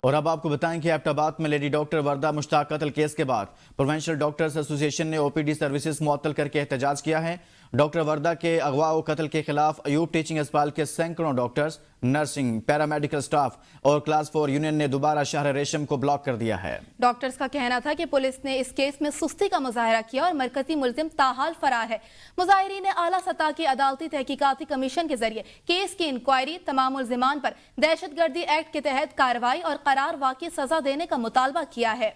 اور اب آپ کو بتائیں کہ ایبٹ آباد میں لیڈی ڈاکٹر وردہ مشتاق قتل کیس کے بعد پروونشل ڈاکٹرز ایسوسی ایشن نے او پی ڈی سروسز معطل کر کے احتجاج کیا ہے۔ ڈاکٹر وردہ کے اغوا و قتل کے خلاف ایوب ٹیچنگ اسپتال کے سینکڑوں ڈاکٹرز، نرسنگ، پیرامیڈیکل سٹاف اور کلاس 4 یونین نے دوبارہ شہر ریشم کو بلاک کر دیا ہے۔ ڈاکٹرز کا کہنا تھا کہ پولیس نے اس کیس میں سستی کا مظاہرہ کیا اور مرکزی ملزم تاحال فرار ہے۔ مظاہرین نے اعلیٰ سطح کی عدالتی تحقیقاتی کمیشن کے ذریعے کیس کی انکوائری، تمام ملزمان پر دہشت گردی ایکٹ کے تحت کارروائی اور قرار واقعی سزا دینے کا مطالبہ کیا ہے۔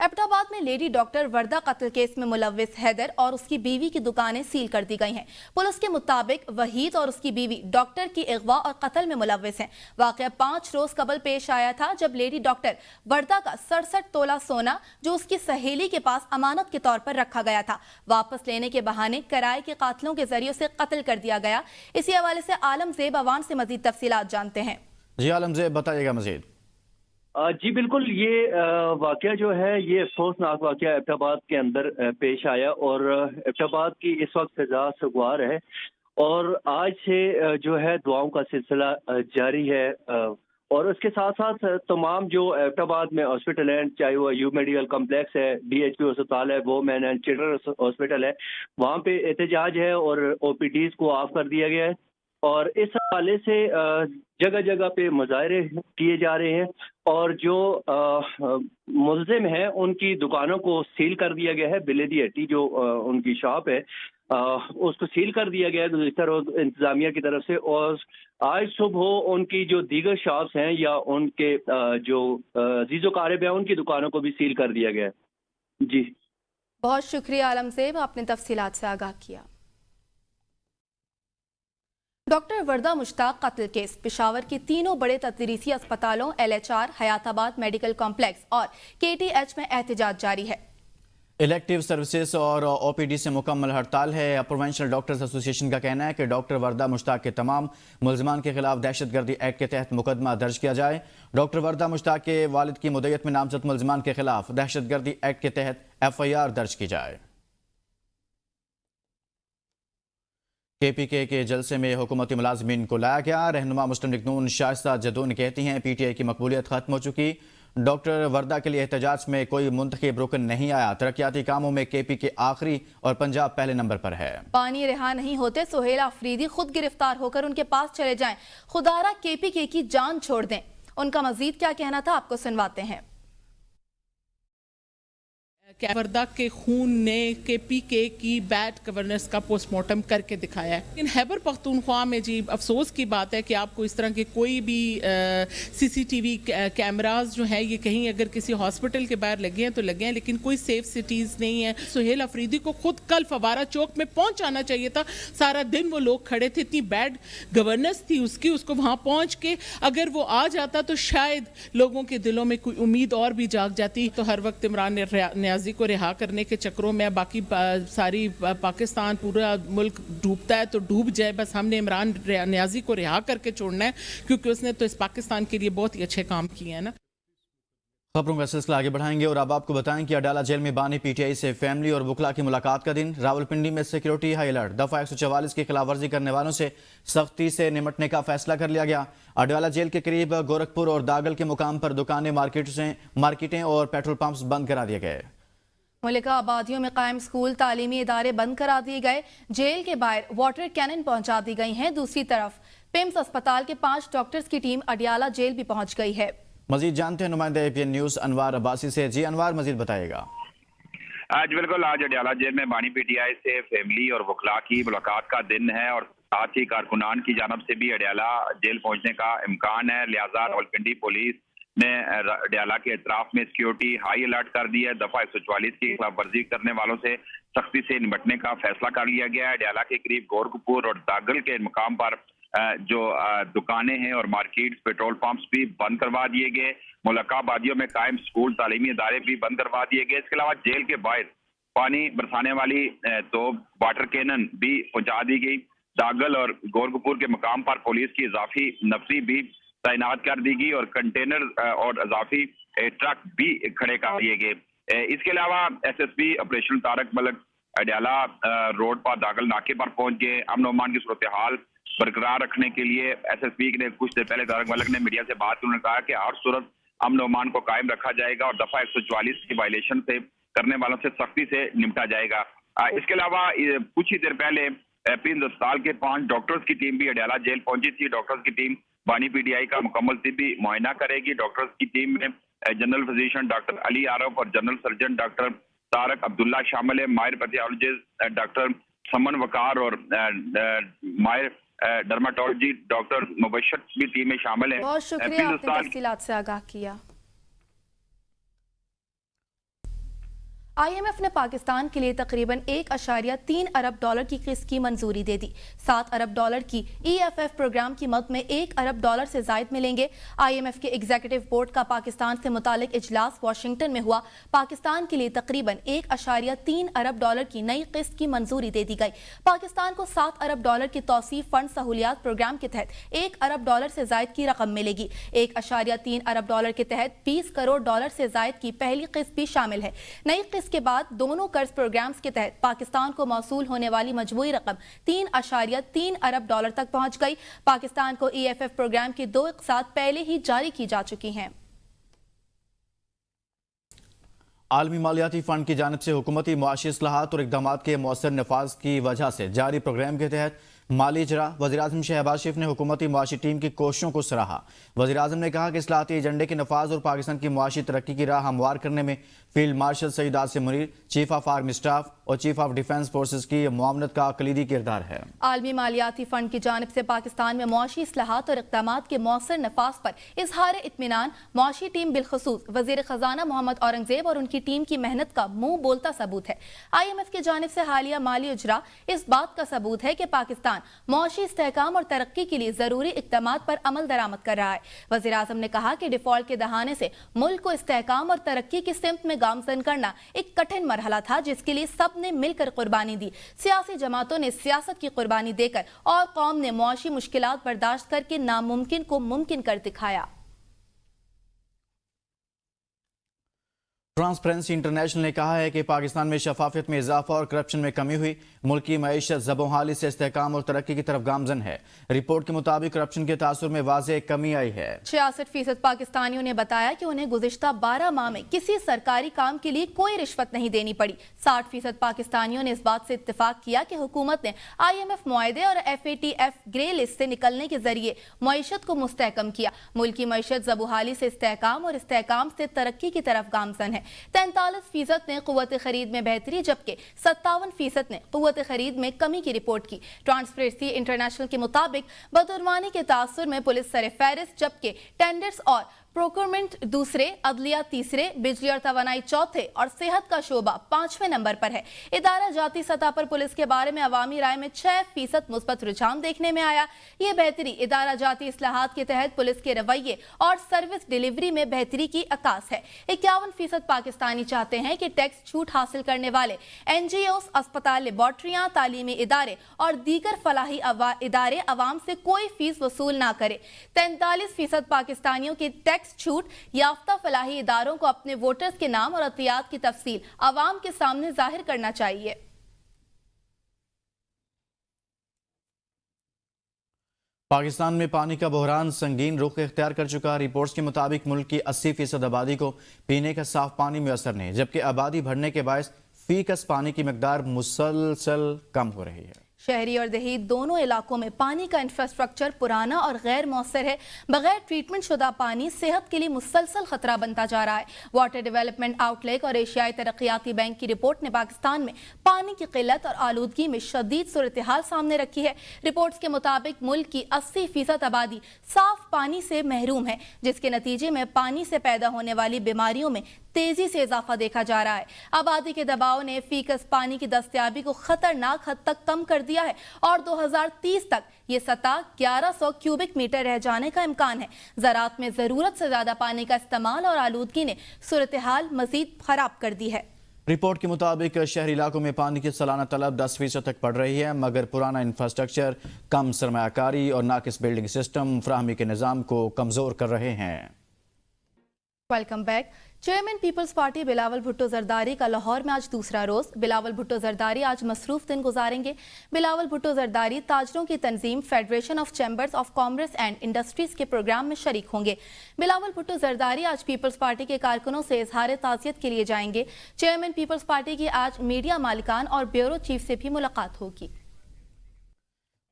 ایبٹ آباد میں لیڈی ڈاکٹر وردہ قتل کیس میں ملوث حیدر اور اس کی بیوی کی دکانیں سیل کر دی گئی ہیں۔ پولیس کے مطابق وحید اور اس کی بیوی ڈاکٹر کی اغوا اور قتل میں ملوث ہیں۔ واقعہ 5 روز قبل پیش آیا تھا جب لیڈی ڈاکٹر وردہ کا 67 تولہ سونا جو اس کی سہیلی کے پاس امانت کے طور پر رکھا گیا تھا واپس لینے کے بہانے کرائے کے قاتلوں کے ذریعے سے قتل کر دیا گیا۔ اسی حوالے سے عالم زیب اوان سے مزید تفصیلات جانتے ہیں۔ جی عالم زیب بتائیے گا مزید۔ جی بالکل، یہ واقعہ جو ہے یہ افسوسناک واقعہ ایبٹ آباد کے اندر پیش آیا اور ایبٹ آباد کی اس وقت فضا سگوار ہے اور آج سے جو ہے دعاؤں کا سلسلہ جاری ہے اور اس کے ساتھ ساتھ تمام جو ایبٹ آباد میں ہاسپٹل ہیں، چاہے وہ ایوب میڈیکل کمپلیکس ہے، ڈی ایچ پی اسپتال ہے، وومین اینڈ چلڈرن ہاسپٹل ہے، وہاں پہ احتجاج ہے اور او پی ڈیز کو آف کر دیا گیا ہے اور اس حوالے سے جگہ جگہ پہ مظاہرے کیے جا رہے ہیں اور جو ملزم ہیں ان کی دکانوں کو سیل کر دیا گیا ہے۔ بلیدی ہٹی جو ان کی شاپ ہے اس کو سیل کر دیا گیا ہے گزشتہ روز انتظامیہ کی طرف سے، اور آج صبح ان کی جو دیگر شاپس ہیں یا ان کے جو عزیز و اقارب ہیں ان کی دکانوں کو بھی سیل کر دیا گیا ہے۔ جی بہت شکریہ عالم زیب، آپ نے تفصیلات سے آگاہ کیا۔ ڈاکٹر وردہ مشتاق قتل کیس پشاور کے تینوں بڑے تدریسی اسپتالوں ایل ایچ آر، حیات آباد میڈیکل کمپلیکس اور کے ٹی ایچ میں احتجاج جاری ہے۔ الیکٹیو سروسز اور او پی ڈی سے مکمل ہڑتال ہے۔ پروونشل ڈاکٹرز ایسوسی ایشن کا کہنا ہے کہ ڈاکٹر وردہ مشتاق کے تمام ملزمان کے خلاف دہشت گردی ایکٹ کے تحت مقدمہ درج کیا جائے۔ ڈاکٹر وردہ مشتاق کے والد کی مدعیت میں نامزد ملزمان کے خلاف دہشت گردی ایکٹ کے تحت ایف آئی آر درج کی جائے۔ کے پی کے جلسے میں حکومتی ملازمین کو لایا گیا۔ رہنما مسلم لیگ نون شائستہ جدون کہتی ہیں پی ٹی آئی کی مقبولیت ختم ہو چکی۔ ڈاکٹر وردہ کے لیے احتجاج میں کوئی منتخب رکن نہیں آیا۔ ترقیاتی کاموں میں کے پی کے آخری اور پنجاب پہلے نمبر پر ہے۔ پانی رہا نہیں ہوتے سہیل آفریدی خود گرفتار ہو کر ان کے پاس چلے جائیں، خدارہ کے پی کے کی جان چھوڑ دیں۔ ان کا مزید کیا کہنا تھا آپ کو سنواتے ہیں۔ وردہ کے خون نے کے پی کے کی بیڈ گورننس کا پوسٹ مارٹم کر کے دکھایا ہے۔ لیکن خیبر پختونخوا میں جی افسوس کی بات ہے کہ آپ کو اس طرح کے کوئی بھی سی سی ٹی وی کیمراز جو ہیں یہ کہیں اگر کسی ہاسپٹل کے باہر لگے ہیں تو لگے ہیں، لیکن کوئی سیف سٹیز نہیں ہے۔ سہیل آفریدی کو خود کل فوارہ چوک میں پہنچ آنا چاہیے تھا۔ سارا دن وہ لوگ کھڑے تھے، اتنی بیڈ گورننس تھی اس کی، اس کو وہاں پہنچ کے اگر وہ آ جاتا تو شاید لوگوں کے دلوں میں کوئی امید اور بھی جاگ جاتی۔ تو ہر وقت عمران نیازی کو رہا کرنے کے چکروں میں باقی ساری پاکستان پورا ملک ڈوبتا ہے تو ڈوب جائے، بس ہم نے عمران نیازی کو رہا کر کے چھوڑنا ہے کیونکہ اس نے تو اس پاکستان کے لیے بہت ہی اچھے کام کیے ہیں نا۔ خبروں کا سلسلہ آگے بڑھائیں گے اور اب آپ کو بتائیں کہ اڈالہ جیل میں بانی پی ٹی آئی سے فیملی اور وکلاء کی ملاقات کا دن۔ راولپنڈی میں سیکیورٹی ہائی الرٹ، دفعہ 144 کی خلاف ورزی کرنے والوں سے سختی سے نمٹنے کا فیصلہ کر لیا گیا۔ اڈالہ جیل کے قریب گورکھپور اور داگل کے مقام پر دکانیں، مارکیٹیں اور پیٹرول پمپس بند کرا دیے گئے۔ ملکہ آبادیوں میں قائم اسکول، تعلیمی ادارے بند کرا دیے گئے۔ جیل کے باہر واٹر کینن پہنچا دی گئی ہیں۔ دوسری طرف پیمز اسپتال کے 5 ڈاکٹرز کی ٹیم اڈیالہ جیل بھی پہنچ گئی ہے۔ مزید جانتے ہیں نمائندہ اے پی این نیوز انوار عباسی سے۔ جی انوار، مزید بتائیے گا۔ آج بالکل آج اڈیالہ جیل میں بانی پی ٹی آئی سے فیملی اور وکلاء کی ملاقات کا دن ہے اور ساتھ ہی کارکنان کی جانب سے بھی اڈیالہ جیل پہنچنے کا امکان ہے، لہٰذا راولپنڈی پولیس نے اڈیالہ کے اطراف میں سیکیورٹی ہائی الرٹ کر دی ہے۔ دفعہ 144 کی خلاف ورزی کرنے والوں سے سختی سے نمٹنے کا فیصلہ کر لیا گیا ہے۔ اڈیالہ کے قریب گورکھپور اور داگل کے مقام پر جو دکانیں ہیں اور مارکیٹ، پیٹرول پمپس بھی بند کروا دیے گئے۔ ملکہ آبادیوں میں قائم اسکول، تعلیمی ادارے بھی بند کروا دیے گئے۔ اس کے علاوہ جیل کے باہر پانی برسانے والی تو واٹر کینن بھی پہنچا دی گئی۔ داگل اور گورکھپور کے مقام پر پولیس کی اضافی نفری بھی تعینات کر دی گئی اور کنٹینر اور اضافی ٹرک بھی کھڑے کر دیے گئے۔ اس کے علاوہ S S P operation Tariq Malik Adiala road पर दाखिल नाके पर पहुंच गए। अमन अमान की सूरत हाल बरकरार रखने के लिए SSP ने कुछ देर पहले तारक मलिक ने मीडिया से बात की। उन्होंने कहा कि हर सूरत अमन अमान को कायम रखा जाएगा और दफा 144 की वायलेशन से करने वालों से सख्ती से निपटा जाएगा। इसके अलावा कुछ ही देर पहले प्रिंस अस्पताल के 5 डॉक्टर्स की टीम भी अडयाला जेल पहुंची थी। डॉक्टर्स की टीम बानी PTI का मुकम्मल तिब्बी मुआयना करेगी। डॉक्टर्स की टीम में general physician doctor Ali Arif और general surgeon doctor Tariq Abdullah शामिल है। माहिर पैथोलॉजिस्ट डॉक्टर समन वकार और माहिर डर्माटोलॉजी डॉक्टर मुबशर भी टीम में शामिल है। बहुत शुक्रिया, आपने तफसीलात से आगाह किया। IMF ने पाकिस्तान के लिए तकरीबन 1.3 अरब डॉलर की किस्त की मंजूरी दे दी। 7 अरब डॉलर की EFF प्रोग्राम की मद में 1 अरब डॉलर से जायद मिलेंगे। IMF के एग्जीक्यूटिव बोर्ड का पाकिस्तान से मुतालिक इजलास वाशिंगटन में हुआ। पाकिस्तान के लिए तकरीबन 1.3 अरब डॉलर की नई किस्त की मंजूरी दे दी गई। पाकिस्तान को 7 अरब डॉलर की तौसीफ फंड सहूलियात प्रोग्राम के तहत 1 अरब डॉलर से जायद की रकम मिलेगी। 1.3 अरब डॉलर के तहत 20 करोड़ डॉलर से जायद की पहली किस्त भी शामिल है। नई के बाद दोनों कर्ज प्रोग्राम्स के तहत पाकिस्तान को मौसूल होने वाली मजमूई रकम 3.3 अरब डॉलर तक पहुंच गई। पाकिस्तान को EFF प्रोग्राम की 2 इक़सात पहले ही जारी की जा चुकी हैं। आलमी मालियाती फंड की जानिब से हुकूमती मुआशी इस्लाहात और इक़दामात के मौसर नफाज की वजह से जारी प्रोग्राम के तहत माली इजरा वज़ीर-ए-आज़म शहबाज शरीफ ने हुकूमती मुआशी टीम की कोशिशों को सराहा। वज़ीर-ए-आज़म ने कहा कि इस्लाहाती एजेंडे के नफाज और पाकिस्तान की मुआशी तरक्की की राह हमवार करने में field marshal Syed Asim Munir, chief of army staff और चीफ ऑफ डिफेंस फोर्सेज की मुआवनत का कलीदी किरदार है। आलमी मालियाती फंड की जानिब से पाकिस्तान में मुआशी इस्लाहात और इक़दामात के मौसर नफाज पर इजहार इत्मीनान मुआशी टीम बिलखसूस वज़ीर ख़जाना मोहम्मद औरंगजेब और उनकी टीम की मेहनत का मुंह बोलता सबूत है। IMF की जानिब से हालिया माली इजरा इस बात का सबूत है कि पाकिस्तान मुआशी इस्तेहकाम और तरक्की के लिए जरूरी इक़दामात पर अमल दरामद कर रहा है। वज़ीर आज़म ने कहा कि डिफॉल्ट के दहाने से मुल्क को इस्तेहकाम और तरक्की की सिमत में गामजन करना एक कठिन मरहला था, जिसके लिए सब ने मिलकर कुर्बानी दी। सियासी जमातों ने सियासत की कुर्बानी देकर और कौम ने मुआशी मुश्किलात बर्दाश्त करके नामुमकिन को मुमकिन कर दिखाया। ट्रांसपेरेंसी इंटरनेशनल ने कहा है कि पाकिस्तान में शफाफियत में इजाफा और करप्शन में कमी हुई। मुल्की मईशत ज़बोहाली से इस्तेहकाम और तरक्की की तरफ गामजन है। रिपोर्ट के मुताबिक करप्शन के तासुर में वाज़ेह कमी आई है। 66% पाकिस्तानियों ने बताया कि उन्हें गुज़िश्ता 12 माह में किसी सरकारी काम के लिए कोई रिश्वत नहीं देनी पड़ी। 60% पाकिस्तानियों ने इस बात से इत्तेफाक किया कि हुकूमत ने IMF मुआहदे और FATF ग्रे लिस्ट से निकलने के जरिए मईशत को मुस्तहकम किया। मुल्की मईशत ज़बोहाली से इस्तेहकाम और इस्तेहकाम से तरक्की की तरफ गामजन है। 43% ने क़ुव्वत खरीद में बेहतरी जबकि 57% ने क़ुव्वत खरीद में कमी की रिपोर्ट की। ट्रांसपेरेंसी इंटरनेशनल के मुताबिक बदउनवानी के तासुर में पुलिस सरे फहरिस्त जबकि टेंडर्स और प्रोक्योरमेंट दूसरे, अदलिया तीसरे, बिजली और तवानाई चौथे और सेहत का शोबा 5वें नंबर पर है। इदारा जाती सतह पर पुलिस के बारे में अवामी राय में 6% मुस्बत रुझान देखने में आया। ये बेहतरी इदारा जाती इस्लाहात के तहत पुलिस के रवैये और सर्विस डिलीवरी में बेहतरी की अक्कास है। 51% पाकिस्तानी चाहते हैं कि टैक्स छूट हासिल करने वाले NGOs, अस्पताल, लेबॉर्ट्रियां, तालीमी इदारे और दीगर फलाही इदारे अवाम से कोई फीस वसूल ना करे। 43% पाकिस्तानियों के टैक्स छूट याफ्ता फलाही इदारों को अपने वोटर्स के नाम और अतियात की तफसील अवाम के सामने जाहिर करना चाहिए। पाकिस्तान में पानी का बहरान संगीन रुख इख्तियार कर चुका। रिपोर्ट्स के मुताबिक मुल्क की 80% आबादी को पीने का साफ पानी मुयसर नहीं, जबकि आबादी बढ़ने के बायस फीकस पानी की मकदार मुसलसल कम हो रही है। शहरी और देही दोनों इलाकों में पानी का इंफ्रास्ट्रक्चर पुराना और गैर मौसर है। बगैर ट्रीटमेंट शुदा पानी सेहत के लिए मुसलसल खतरा बनता जा रहा है। वाटर डेवलपमेंट आउटलेक और एशियाई तरक्याती बैंक की रिपोर्ट ने पाकिस्तान में पानी की किल्लत और आलूदगी में शदीद सूरत हाल सामने रखी है। रिपोर्ट्स के मुताबिक मुल्क की 80% आबादी साफ पानी से महरूम है, जिसके नतीजे में पानी से पैदा होने वाली बीमारियों में तेजी से इजाफा देखा जा रहा है। आबादी के दबाव ने फीकस पानी की दस्तयाबी को खतरनाक हद तक कम कर दिया है और 2030 तक ये सतह 1100 क्यूबिक मीटर रह जाने का इम्कान है। ज़राअत में जरूरत से ज्यादा पानी का इस्तेमाल और आलूदगी ने सूरत हाल मजीद खराब कर दी है। रिपोर्ट के मुताबिक शहरी इलाकों में पानी की सालाना तलब 10% तक बढ़ रही है, मगर पुराना इंफ्रास्ट्रक्चर, कम सरमायाकारी और नाकिस बिल्डिंग सिस्टम फ्राहमी के निज़ाम को कमजोर कर रहे हैं। Welcome back. Chairman peoples party Bilawal Bhutto Zardari का लाहौर में आज दूसरा रोज। बिलावल भुट्टो जरदारी आज मसरूफ दिन गुजारेंगे। बिलावल भुट्टो जरदारी ताजरों की तंजीम federation of chambers of commerce and industries के प्रोग्राम में शरीक होंगे। बिलावल भुट्टो जरदारी आज पीपल्स पार्टी के कारकुनों से इजहार ताज़ियत के लिए जाएंगे। चेयरमैन पीपल्स पार्टी की आज मीडिया मालिकान और ब्यूरो चीफ से भी मुलाकात होगी।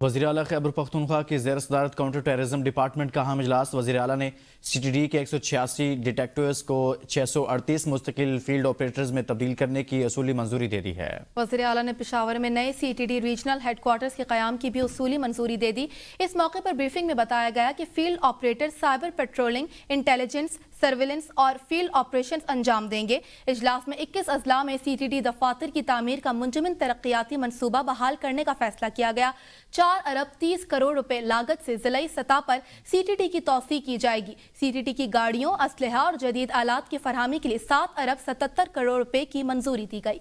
वज़ीर आला खैबर पख्तूनख्वा की ज़ेर सदारत काउंटर टेररिज्म डिपार्टमेंट का अहम इजलास। वज़ीर आला ने CTD के 186 डिटेक्टिव्स को 638 मुस्तकिल फील्ड ऑपरेटर्स में तब्दील करने की असूली मंजूरी दे दी है। वज़ीर आला ने पेशावर में नए CTD रीजनल हेडक्वार्टर्स के क़याम की भी असूली मंजूरी दे दी। इस मौके पर ब्रीफिंग में बताया गया कि field operator cyber patrolling, intelligence, surveillance और फील्ड ऑपरेशंस अंजाम देंगे। इजलास में 21 अजला में CTD दफातर की तामीर का मुंजमन तरक्याती मनसूबा बहाल करने का फैसला किया गया। 4 अरब 30 करोड़ रुपए लागत से जिलाई सतह पर CTD की तौसी की जाएगी। CTD की गाड़ियों, असलहा और जदीद आलात की फरहमी के लिए 7 अरब 77 करोड़ रुपए की मंजूरी दी गई।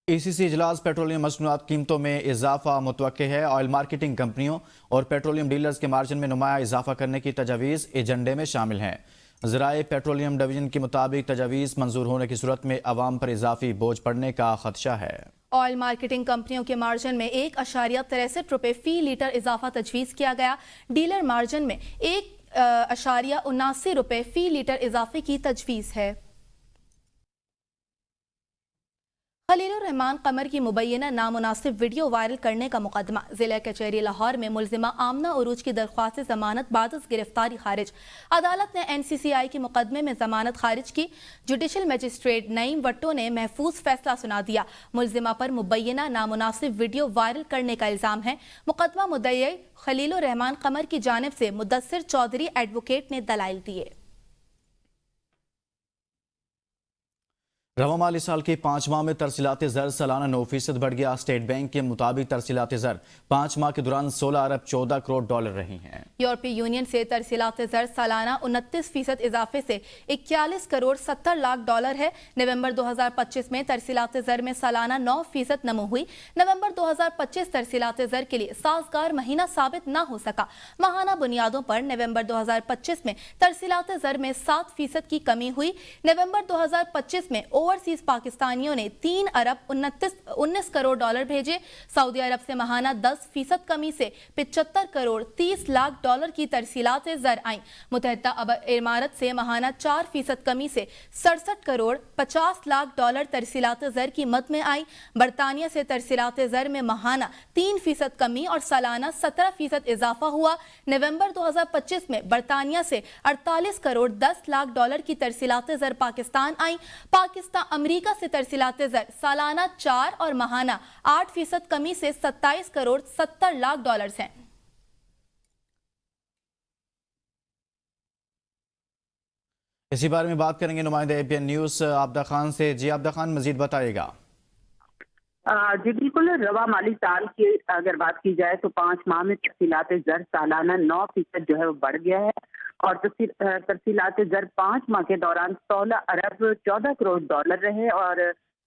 ECC इजलास पेट्रोलियम मसनूआत कीमतों में इजाफा मुतवक्के है। ऑयल मार्केटिंग कंपनियों और पेट्रोलियम डीलर्स के मार्जिन में नुमाया इजाफा करने की तजावीज़ एजेंडे में शामिल हैं। ज़राए पेट्रोलियम डिवीजन के मुताबिक तजावीज़ मंजूर होने की सूरत में अवाम पर इजाफी बोझ पड़ने का खदशा है। ऑयल मार्केटिंग कंपनियों के मार्जिन में 1.63 रुपए फी लीटर इजाफा तजवीज़ किया गया। डीलर मार्जिन में 1.79 रुपए फी लीटर इजाफे की तजवीज़ है। खलीलुर रहमान कमर की मुबैना नामुनासिब वीडियो वायरल करने का मुकदमा। जिला कचहरी लाहौर में मुलजिमा आमना उरूज की दरख्वास्त जमानत बाद गिरफ्तारी खारिज। अदालत ने NCCI के मुकदमे में जमानत खारिज की। जुडिशल मजिस्ट्रेट नईम वट्टो ने महफूज फैसला सुना दिया। मुलजिमा पर मुबैना नामुनासिब वीडियो वायरल करने का इल्जाम है। मुकदमा मुद्दई खलीलुर रहमान कमर की जानिब से मुदस्सिर चौधरी एडवोकेट ने दलाइल दिए। रवा माली साल के 5 माह में तरसीलात ज़र सालाना 9% बढ़ गया। स्टेट बैंक के मुताबिक तरसीलात ज़र 5 माह के दौरान 16 अरब 14 करोड़ डॉलर रही हैं। यूरोपीय यूनियन से तरसीलात ज़र सालाना 29% इजाफे से 41 करोड़ 70 लाख डॉलर है। नवंबर 2025 में तरसीलात ज़र में सालाना 9% नमो हुई। नवंबर 2025 तरसीलात ज़र के लिए साजगार महीना साबित न हो सका। माहाना बुनियादों पर नवंबर 2025 में तरसीलात ज़र में 7% की कमी हुई। नवंबर 2025 में ओवरसीज पाकिस्तानियों ने 3 अरब 19 करोड़ डॉलर भेजे। सऊदी अरब से माहाना 10% कमी से 75 करोड़ 30 लाख डॉलर की तरसीलात ज़र आई। मुत्तहिदा अरब इमारात से माहाना 4% कमी से 67 करोड़ 50 लाख डॉलर तरसीलात ज़र की मद में आई। बरतानिया से तरसीलात ज़र में माहाना 3% कमी और सालाना 17% इजाफा हुआ। नवंबर 2025 में बरतानिया से 48 करोड़ 10 लाख डॉलर की तरसीलात ज़र पाकिस्तान आई। अमेरिका से तरसीलात ज़र सालाना 4 और माहाना 8% कमी से 27 करोड़ 70 लाख डॉलर हैं। इसी बारे में बात करेंगे नुमाइंदे APN न्यूज़ आबदा खान से। जी आबदा खान, मजीद बताइएगा। जी बिल्कुल, रवा माली साल की अगर बात की जाए तो 5 माह में तरसीलात ज़र सालाना 9% जो है वो बढ़ गया है और तरसीलात ज़र 5 माह के दौरान 16 अरब 14 करोड़ डॉलर रहे और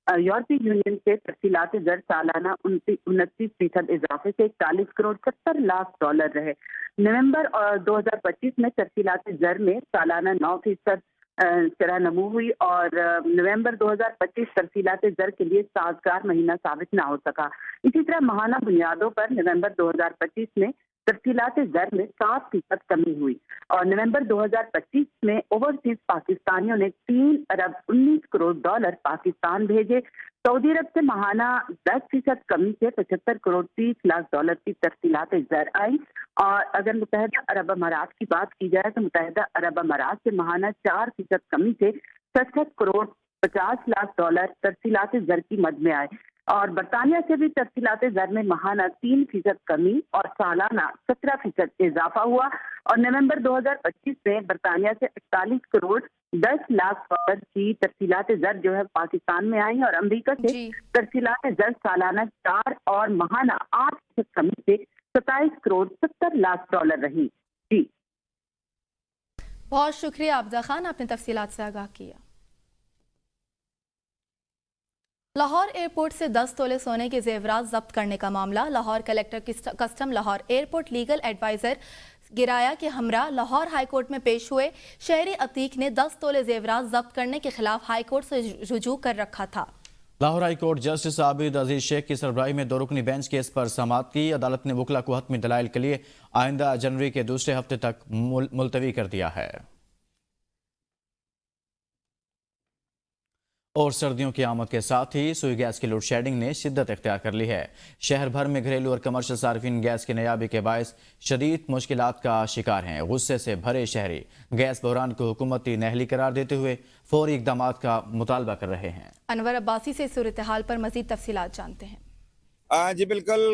यूरोपीय यूनियन से तरसीलात ज़र सालाना 29% इजाफे से 41 करोड़ 70 लाख डॉलर रहे। नवंबर 2025 में तरसीलात ज़र में सालाना 9% शरह नमू हुई और नवंबर 2025 तरसीलात ज़र के लिए साजगार महीना साबित न हो सका। इसी तरह माहाना बुनियादों पर नवंबर 2025 में तरसीलात ज़र में 7% कमी हुई और नवंबर 2025 में ओवरसीज पाकिस्तानियों ने 3 अरब 19 करोड़ डॉलर पाकिस्तान भेजे। सऊदी अरब से माहाना 10% कमी से 75 करोड़ 30 लाख डॉलर की तरसीलात ज़र आई और अगर मुत्तहिदा अरब अमारात की बात की जाए तो मुत्तहिदा अरब अमारात से माहाना 4% कमी से 67 करोड़ 50 लाख डॉलर तरसीलात ज़र की मद में आए और बरतानिया से भी तरसीलात ज़र में माहाना 3% कमी और सालाना 17% इजाफा हुआ और नवंबर 2025 में बरतानिया से 41 करोड़ 10 लाख डॉलर की तरसीलात ज़र जो है पाकिस्तान में आई और अमेरिका से तरसीलात ज़र सालाना 4 और माहाना 8% कमी से 27 करोड़ 70 लाख डॉलर रही। जी बहुत शुक्रिया आबदा खान, आपने तफसीलात से आगाह किया। लाहौर एयरपोर्ट से 10 तोले सोने के जेवरात जब्त करने का मामला। Lahore collector custom Lahore airport legal adviser गिराया के हमरा लाहौर हाई कोर्ट में पेश हुए। शहरी अतीक ने 10 तोले जेवरात जब्त करने के खिलाफ हाई कोर्ट से रुजू कर रखा था। Lahore high court justice Abid Aziz Sheikh की सरबराही में 2 रुकनी बेंच केस पर समाअत की। अदालत ने वकला को हतमी दलाइल के लिए आइंदा जनवरी के दूसरे हफ्ते तक मुलतवी कर दिया है। और सर्दियों की आमद के साथ ही सुई गैस की लोड शेडिंग ने शिद्दत इख्तियार कर ली है। शहर भर में घरेलू और कमर्शियल सार्फिन गैस की नायाबी के बायस शदीद मुश्किलात का शिकार हैं। गुस्से से भरे शहरी गैस बहरान को हुकूमती नहली करार देते हुए फौरी इकदामात का मुतालबा कर रहे हैं। अनवर अब्बासी से सूरत हाल पर मजीद तफसीलात जानते हैं। जी बिल्कुल,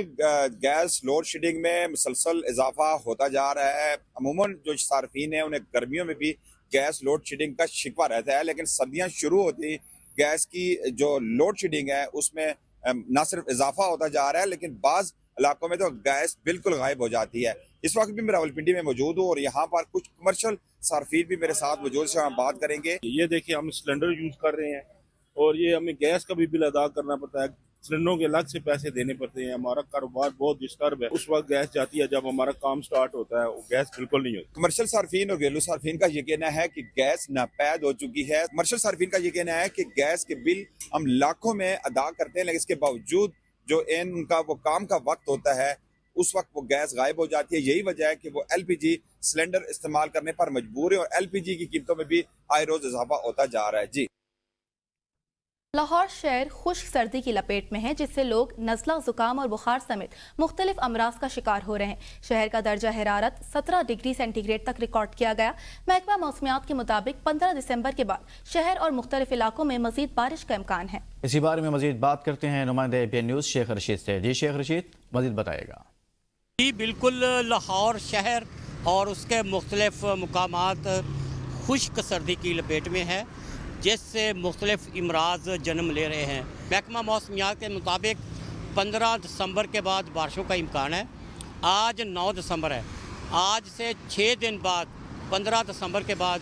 गैस लोड शेडिंग में मुसलसल इजाफा होता जा रहा है। अमूमन जो सार्फिन है उन्हें गर्मियों में भी गैस लोड शेडिंग का शिकवा रहता है, लेकिन सर्दियां शुरू होती गैस की जो लोड शेडिंग है उसमें न सिर्फ इजाफा होता जा रहा है, लेकिन बाज़ इलाकों में तो गैस बिल्कुल गायब हो जाती है। इस वक्त भी मैं रावलपिंडी में मौजूद हूँ और यहाँ पर कुछ कमर्शियल सार्फिन भी मेरे साथ मौजूद से हम बात करेंगे। ये देखिए, हम सिलेंडर यूज कर रहे हैं और ये हमें गैस का भी बिल अदा करना पड़ता है, सिलेंडरों के अलग से पैसे देने पड़ते हैं। हमारा कारोबार बहुत डिस्टर्ब है। उस वक्त गैस जाती है जब हमारा काम स्टार्ट होता है, वो गैस बिल्कुल नहीं होती। कमर्शियल सार्फिन और घरेलू सार्फिन का ये कहना है कि गैस नापैद हो चुकी है। कमर्शियल सार्फिन का ये कहना है कि गैस के बिल हम लाखों में अदा करते हैं, लेकिन इसके बावजूद जो उनका वो काम का वक्त होता है उस वक्त वो गैस गायब हो जाती है। यही वजह है कि वो LPG सिलेंडर इस्तेमाल करने पर मजबूर है और LPG की कीमतों में भी आए रोज इजाफा होता जा रहा है। जी, लाहौर शहर खुश्क सर्दी की लपेट में है, जिससे लोग नज़ला, जुकाम और बुखार समेत मुख्तलिफ अमराज का शिकार हो रहे हैं। शहर का दर्जा हरारत 17 डिग्री सेंटीग्रेड तक रिकॉर्ड किया गया। महकमा मौसमियात के मुताबिक 15 दिसंबर के बाद शहर और मुख्तलिफ इलाकों में मजीद बारिश का इम्कान है। इसी बारे में मजीद बात करते हैं नुमाइंदे APN न्यूज़ शेख रशीद से। जी शेख रशीद, मजीद बताएगा। जी बिल्कुल, लाहौर शहर और उसके मुख्तलिफ मुकामात खुश्क सर्दी की लपेट में है, जिससे मुख्तलिफ इमराज जन्म ले रहे हैं। महकमा मौसमियात के मुताबिक 15 दिसंबर के बाद बारिशों का इम्कान है। आज 9 दिसंबर है। आज से 6 दिन बाद 15 दिसंबर के बाद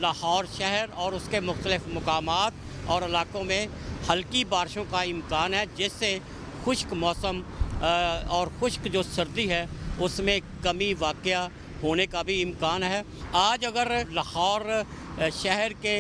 लाहौर शहर और उसके मुख्तलिफ मुकामात और इलाकों में हल्की बारिशों का इम्कान है, जिससे खुश्क मौसम और खुश्क जो सर्दी है उसमें कमी वाक़या होने का भी इम्कान है। आज अगर लाहौर शहर के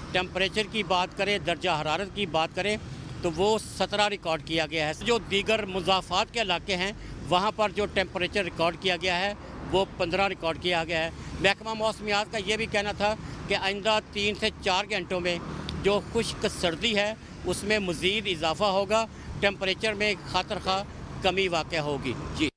टेम्परेचर की बात करें, दर्जा हरारत की बात करें, तो वो 17 रिकॉर्ड किया गया है। जो दीगर मुज़ाफ़ात के इलाके हैं वहाँ पर जो टेम्परेचर रिकॉर्ड किया गया है वो 15 रिकॉर्ड किया गया है। महकमा मौसमियात का ये भी कहना था कि आइंदा 3 से 4 घंटों में जो खुश्क सर्दी है उसमें मज़ीद इजाफ़ा होगा, टेम्परेचर में खातिर खा कमी वाक़या होगी। जी।